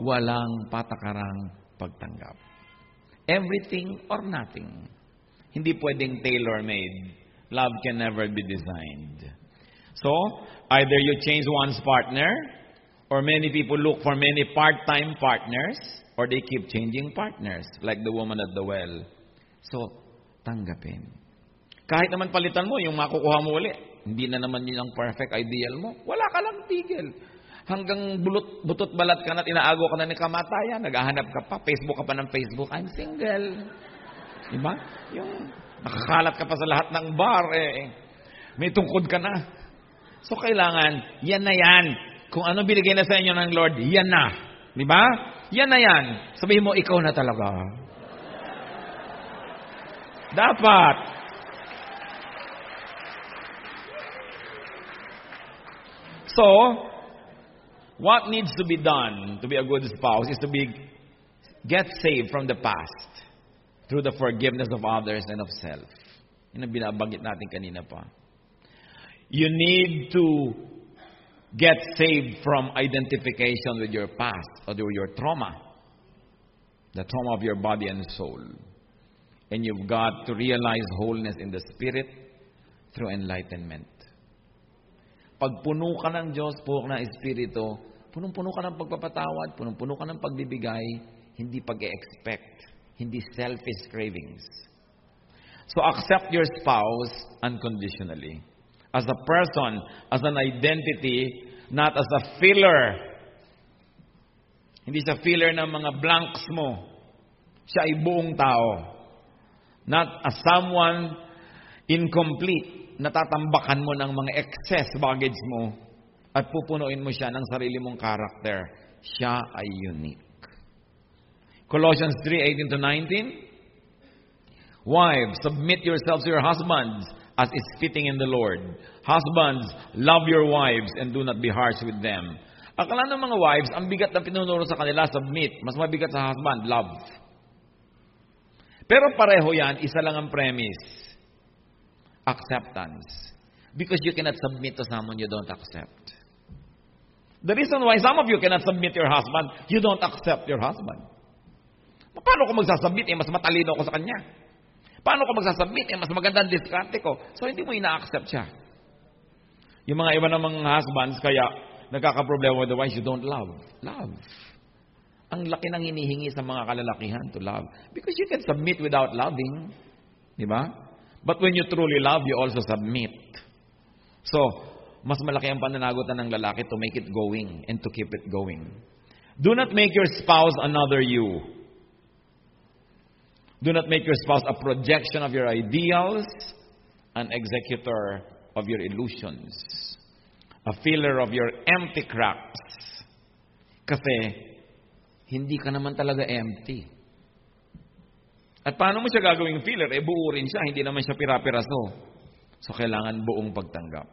Walang patakarang pagtanggap. Everything or nothing. Hindi pwedeng tailor-made. Love can never be designed. So, either you change one's partner, or many people look for many part-time partners, or they keep changing partners, like the woman at the well. So, tanggapin. Kahit naman palitan mo, yung makukuha mo uli, hindi na naman yun ang perfect ideal mo, wala ka lang tigil. Hanggang butot balat ka na, tinaago ka na ni kamatayan, naghahanap ka pa, Facebook ka pa ng Facebook, I'm single. Diba? Yung nakakalat ka pa sa lahat ng bar, may tungkod ka na. So kailangan, yan na yan. Kung ano binigay na sa inyo ng Lord, yan na. Diba? Yan na yan. Sabihin mo, ikaw na talaga. Dapat. So, what needs to be done to be a good spouse is to get saved from the past through the forgiveness of others and of self. Yun ang binabanggit natin kanina pa. You need to get saved from identification with your past or your trauma. The trauma of your body and soul. And you've got to realize wholeness in the spirit through enlightenment. Pag puno ka ng Diyos, puno ka ng Espiritu, punong-puno ka ng pagpapatawad, punong-puno ka ng pagbibigay, hindi pag-e-expect, hindi selfish cravings. So accept your spouse unconditionally. As a person, as an identity, not as a filler. Hindi siya filler ng mga blanks mo. Siya ay buong tao. Not as someone incomplete. Natatambakan mo ng mga excess baggage mo at pupunuin mo siya ng sarili mong character. Siya ay unique. Colossians 3:18-19. Wives, submit yourselves to your husbands as is fitting in the Lord. Husbands, love your wives and do not be harsh with them. Akala ng mga wives, ang bigat na pinunuro sa kanila, submit. Mas mabigat sa husband, love. Pero pareho yan, isa lang ang premise. Acceptance. Because you cannot submit to someone you don't accept. The reason why some of you cannot submit your husband, you don't accept your husband. Paano ko magsasubmit? Mas matalino ako sa kanya. Paano ko magsasubmit? Mas maganda ang diskarte ko. So, hindi mo ina-accept siya. Yung mga iba namang husbands, kaya nagkakaproblema with the wives, you don't love. Love. Ang laki ng hinihingi sa mga kalalakihan to love. Because you can submit without loving. Di ba? But when you truly love, you also submit. So, mas malaki ang pananagutan ng lalaki to make it going and to keep it going. Do not make your spouse another you. Do not make your spouse a projection of your ideals, an executor of your illusions, a filler of your empty cracks. Kasi, hindi ka naman talaga empty. At paano mo siya gagawing filler? Buo rin siya, hindi naman siya pira-piraso. So, kailangan buong pagtanggap.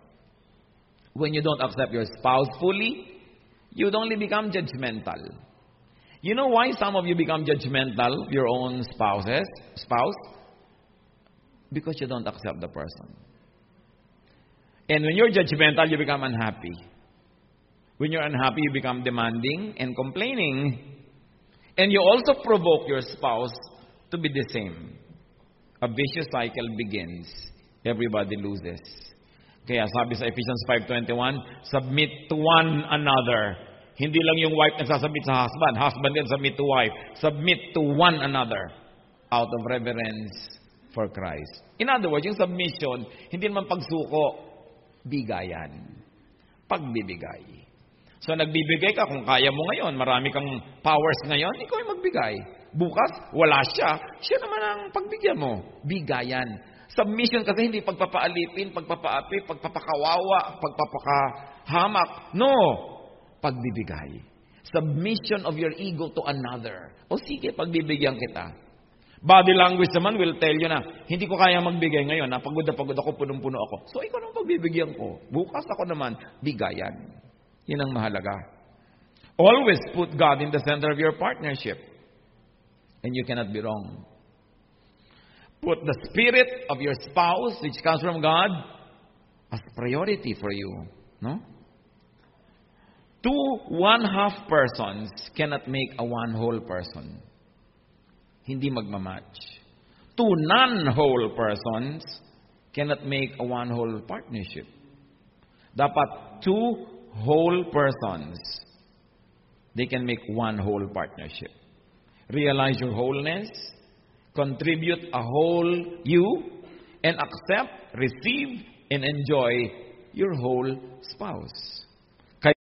When you don't accept your spouse fully, you'd only become judgmental. You know why some of you become judgmental of your own spouse? Because you don't accept the person. And when you're judgmental, you become unhappy. When you're unhappy, you become demanding and complaining. And you also provoke your spouse to be the same. A vicious cycle begins. Everybody loses. Kaya sabi sa Ephesians 5:21, submit to one another. Hindi lang yung wife nagsasubmit sa husband. Husband din submit to wife. Submit to one another out of reverence for Christ. In other words, yung submission, hindi naman pagsuko, bigayan. Pagbibigay. So nagbibigay ka kung kaya mo ngayon. Marami kang powers ngayon, ikaw ay magbigay. Bukas, wala siya. Siya naman ang pagbigyan mo. Bigayan. Submission kasi hindi pagpapaalipin, pagpapaapi, pagpapakawawa, pagpapakahamak. No! Pagbibigay. Submission of your ego to another. O sige, pagbibigyan kita. Body language naman will tell you na, hindi ko kaya magbigay ngayon. Pagod na pagod ako, punong-puno ako. So, ikaw naman pagbibigyan ko. Bukas ako naman, bigayan. Yan ang mahalaga. Always put God in the center of your partnership. And you cannot be wrong. Put the spirit of your spouse, which comes from God, as priority for you. No? 2 1/2 persons cannot make a one whole person. Hindi magmamatch. 2 non-whole persons cannot make a one whole partnership. Dapat 2 whole persons, they can make one whole partnership. Realize your wholeness, contribute a whole you, and accept, receive, and enjoy your whole spouse.